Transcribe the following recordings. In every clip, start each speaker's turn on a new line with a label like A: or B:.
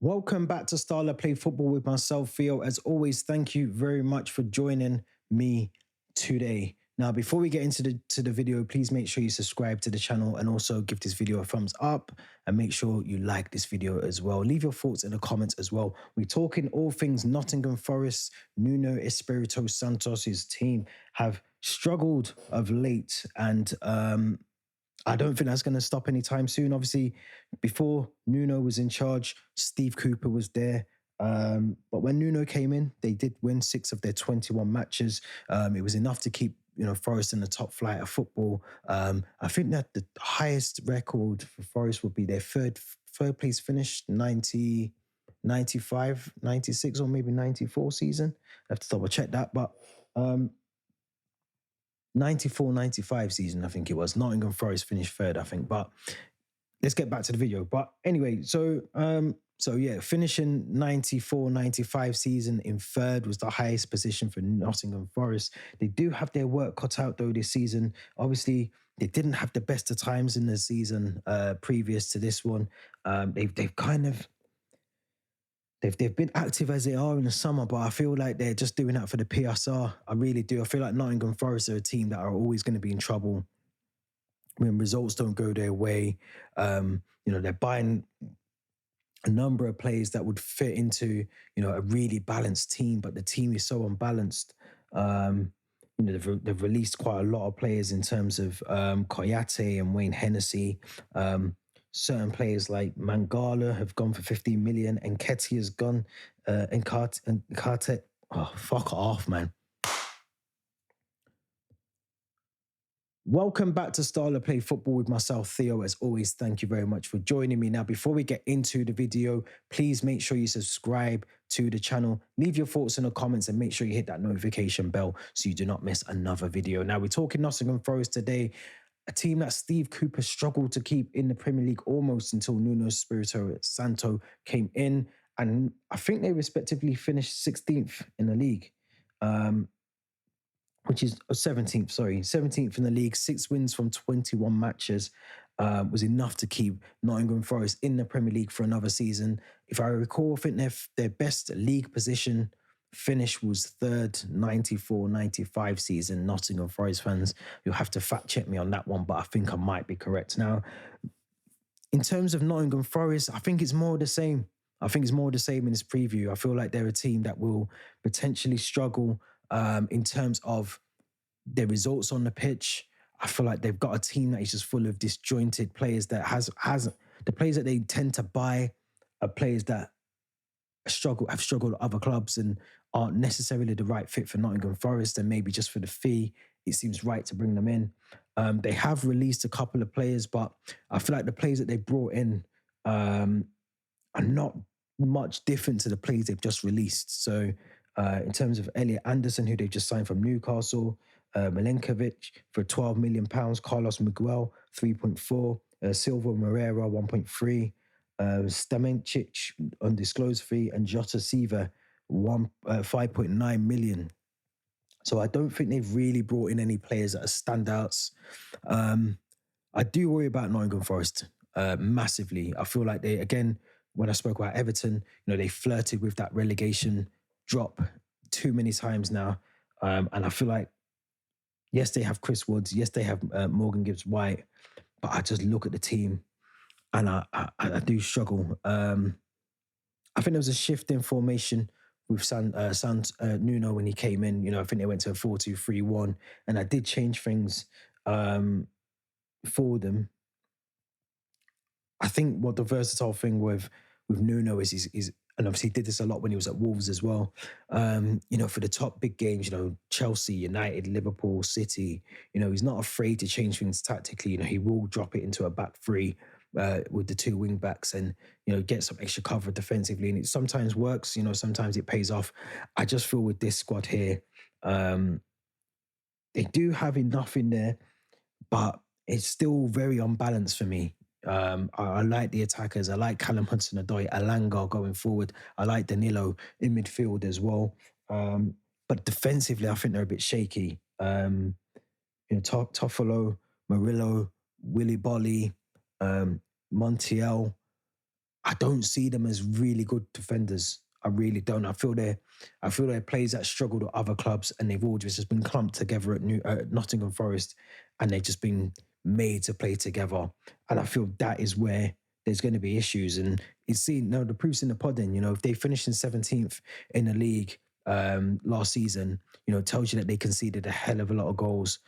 A: Welcome back to Starla Play Football with myself, Theo. As always, thank you very much for joining me today. Now, before we get into the video, please make sure you subscribe to the channel and also give this video a thumbs up and make sure you like this video as well. Leave your thoughts in the comments as well. We're talking all things Nottingham Forest. Nuno Espirito Santos's team have struggled of late, and I don't think that's going to stop anytime soon. Obviously, before Nuno was in charge, Steve Cooper was there. But when Nuno came in, they did win 6 of their 21 matches. It was enough to keep Forest in the top flight of football. I think that the highest record for Forest would be their third place finish, 90, 95, 96, or maybe 94 season. I have to double check that. But 94-95 season, I think it was. Nottingham Forest finished third, I think. But let's get back to the video. But anyway, so yeah, finishing 94-95 season in third was the highest position for Nottingham Forest. They do have their work cut out though this season. Obviously, they didn't have the best of times in the season previous to this one. They've been active as they are in the summer, but I feel like they're just doing that for the PSR. I really do. I feel like Nottingham Forest are a team that are always going to be in trouble when results don't go their way. They're buying a number of players that would fit into, a really balanced team, but the team is so unbalanced. They've released quite a lot of players in terms of Koyate and Wayne Hennessy. Certain players like Mangala have gone for 15 million, and Ketty has gone, and Karte. Oh, fuck off, man. Welcome back to Starla Play Football with myself, Theo. As always, thank you very much for joining me. Now, before we get into the video, please make sure you subscribe to the channel. Leave your thoughts in the comments and make sure you hit that notification bell so you do not miss another video. Now, we're talking Nottingham Forest today. A team that Steve Cooper struggled to keep in the Premier League almost until Nuno Espirito Santo came in. And I think they respectively finished 16th in the league, which is 17th in the league. 6 wins from 21 matches was enough to keep Nottingham Forest in the Premier League for another season. If I recall, I think their best league position finish was third, 94-95 season. Nottingham Forest fans, you'll have to fact check me on that one, but I think I might be correct. Now, in terms of Nottingham Forest, I think it's more of the same. I think it's more of the same in this preview. I feel like they're a team that will potentially struggle in terms of their results on the pitch. I feel like they've got a team that is just full of disjointed players that has the players that they tend to buy are players that have struggled at other clubs and aren't necessarily the right fit for Nottingham Forest, and maybe just for the fee, it seems right to bring them in. They have released a couple of players, but I feel like the players that they brought in are not much different to the players they've just released. So in terms of Elliot Anderson, who they've just signed from Newcastle, Milenkovic for £12 million, Carlos Miguel, 3.4, Silva Moreira, 1.3, Stamencic, undisclosed fee, and Jota Siva, 5.9 million. So I don't think they've really brought in any players that are standouts. I do worry about Nottingham Forest massively. I feel like they, again, when I spoke about Everton, they flirted with that relegation drop too many times now. And I feel like, yes, they have Chris Woods. Yes, they have Morgan Gibbs-White. But I just look at the team and I do struggle. I think there was a shift in formation with Nuno when he came in. I think they went to a 4-2-3-1. And I did change things for them. I think what the versatile thing with Nuno is and obviously he did this a lot when he was at Wolves as well. For the top big games, Chelsea, United, Liverpool, City, he's not afraid to change things tactically. He will drop it into a back three with the 2 wing backs and, get some extra cover defensively. And it sometimes works, sometimes it pays off. I just feel with this squad here, they do have enough in there, but it's still very unbalanced for me. I like the attackers. I like Callum Hudson-Odoi, Alanga going forward. I like Danilo in midfield as well. But defensively, I think they're a bit shaky. Toffolo, Murillo, Willy Bolly, Montiel, I don't see them as really good defenders. I really don't. I feel they're players that struggled at other clubs, and they've all just been clumped together at Nottingham Forest, and they've just been made to play together. And I feel that is where there's going to be issues. And it's seen, no, the proof's in the pudding. If they finished in 17th in the league last season, it tells you that they conceded a hell of a lot of goals,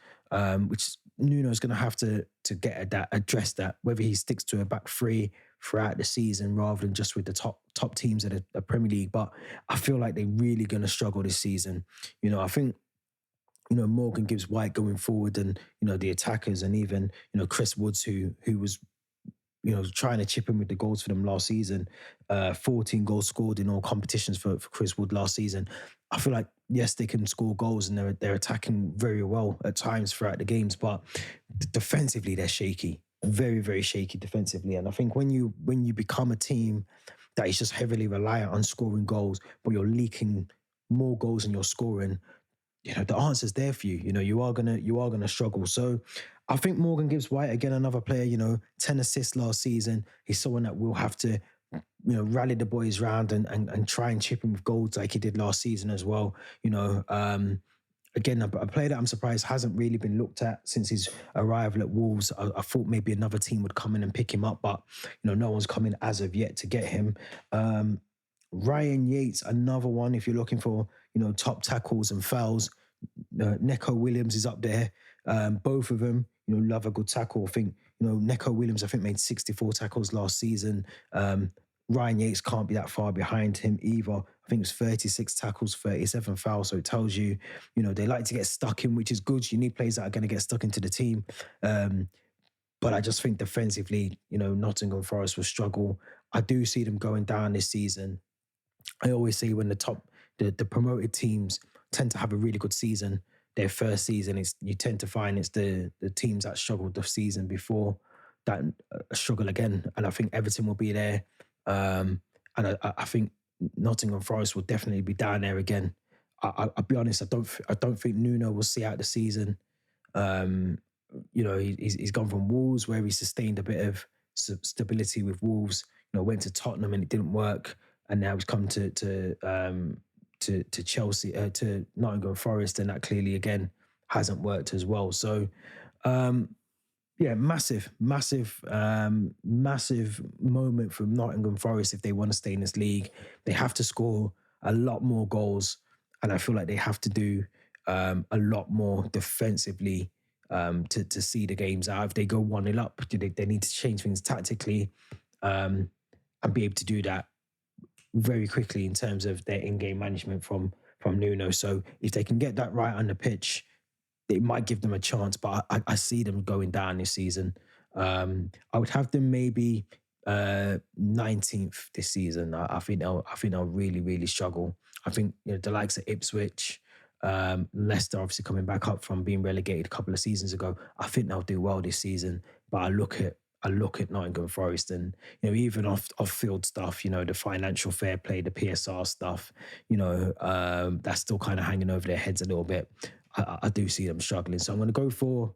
A: which Nuno's going to have to get at that, address that, whether he sticks to a back three throughout the season rather than just with the top teams of the Premier League. But I feel like they're really going to struggle this season. I think Morgan Gibbs White going forward, and the attackers, and even Chris Woods, who was trying to chip in with the goals for them last season. 14 goals scored in all competitions for Chris Wood last season. I feel like, yes, they can score goals, and they're attacking very well at times throughout the games, but defensively they're shaky, very, very shaky defensively. And I think when you become a team that is just heavily reliant on scoring goals, but you're leaking more goals than you're scoring, the answer's there for you. You are gonna struggle. So I think Morgan Gibbs White, again, another player, 10 assists last season. He's someone that will have to, rally the boys round and try and chip him with goals like he did last season as well. Again, a player that I'm surprised hasn't really been looked at since his arrival at Wolves. I thought maybe another team would come in and pick him up, but no one's come in as of yet to get him. Ryan Yates, another one. If you're looking for top tackles and fouls, Neco Williams is up there. Both of them, love a good tackle. I think Neco Williams, I think, made 64 tackles last season. Ryan Yates can't be that far behind him either. I think it was 36 tackles, 37 fouls. So it tells you, they like to get stuck in, which is good. You need players that are going to get stuck into the team. But I just think defensively, Nottingham Forest will struggle. I do see them going down this season. I always say when the promoted teams tend to have a really good season, their first season, you tend to find it's the teams that struggled the season before that struggle again. And I think Everton will be there. And I think Nottingham Forest will definitely be down there again. I'll be honest, I don't think Nuno will see out the season. He's gone from Wolves, where he sustained a bit of stability with Wolves. Went to Tottenham and it didn't work, and now he's come to Chelsea, to Nottingham Forest, and that clearly again hasn't worked as well. So, massive moment from Nottingham Forest if they want to stay in this league. They have to score a lot more goals, and I feel like they have to do a lot more defensively to see the games out. If they go 1-0 up, they need to change things tactically and be able to do that very quickly in terms of their in-game management from Nuno. So if they can get that right on the pitch, it might give them a chance, but I see them going down this season. I would have them maybe 19th this season. I think they'll really, really struggle. I think the likes of Ipswich, Leicester obviously coming back up from being relegated a couple of seasons ago. I think they'll do well this season. But I look at Nottingham Forest, and even off field stuff, the financial fair play, the PSR stuff, that's still kind of hanging over their heads a little bit. I do see them struggling, so I'm going to go for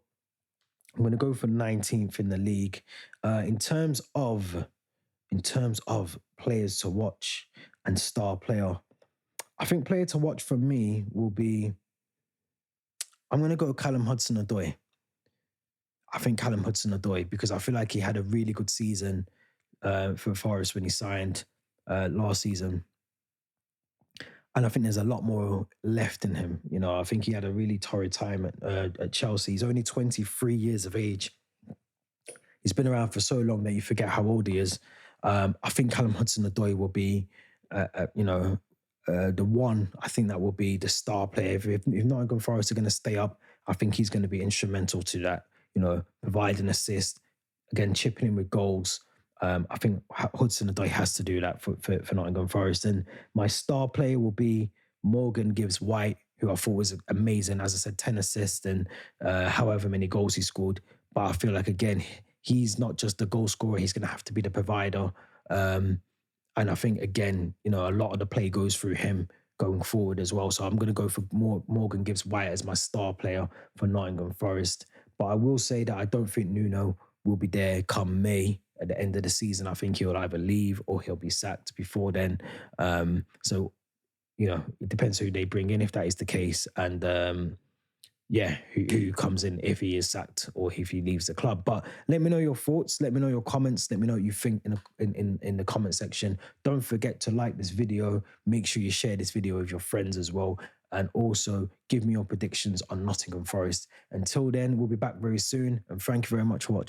A: 19th in the league. In terms of players to watch and star player, I think player to watch for me will be, I'm going to go Callum Hudson-Odoi. I think Callum Hudson-Odoi, because I feel like he had a really good season for Forest when he signed last season. And I think there's a lot more left in him. I think he had a really torrid time at Chelsea. He's only 23 years of age. He's been around for so long that you forget how old he is. I think Callum Hudson-Odoi will be, the one. I think that will be the star player. If Nottingham Forest are going to stay up, I think he's going to be instrumental to that. Provide an assist, again, chipping in with goals. I think Hudson-Odoi has to do that for Nottingham Forest. And my star player will be Morgan Gibbs White, who I thought was amazing. As I said, 10 assists and however many goals he scored. But I feel like, again, he's not just the goal scorer. He's going to have to be the provider. And I think, again, a lot of the play goes through him going forward as well. So I'm going to go for Morgan Gibbs White as my star player for Nottingham Forest. But I will say that I don't think Nuno will be there come May. at the end of the season. I think he'll either leave or he'll be sacked before then. So, it depends who they bring in if that is the case. And yeah, who comes in if he is sacked or if he leaves the club. But let me know your thoughts. Let me know your comments. Let me know what you think in the comment section. Don't forget to like this video. Make sure you share this video with your friends as well. And also give me your predictions on Nottingham Forest. Until then, we'll be back very soon. And thank you very much for watching.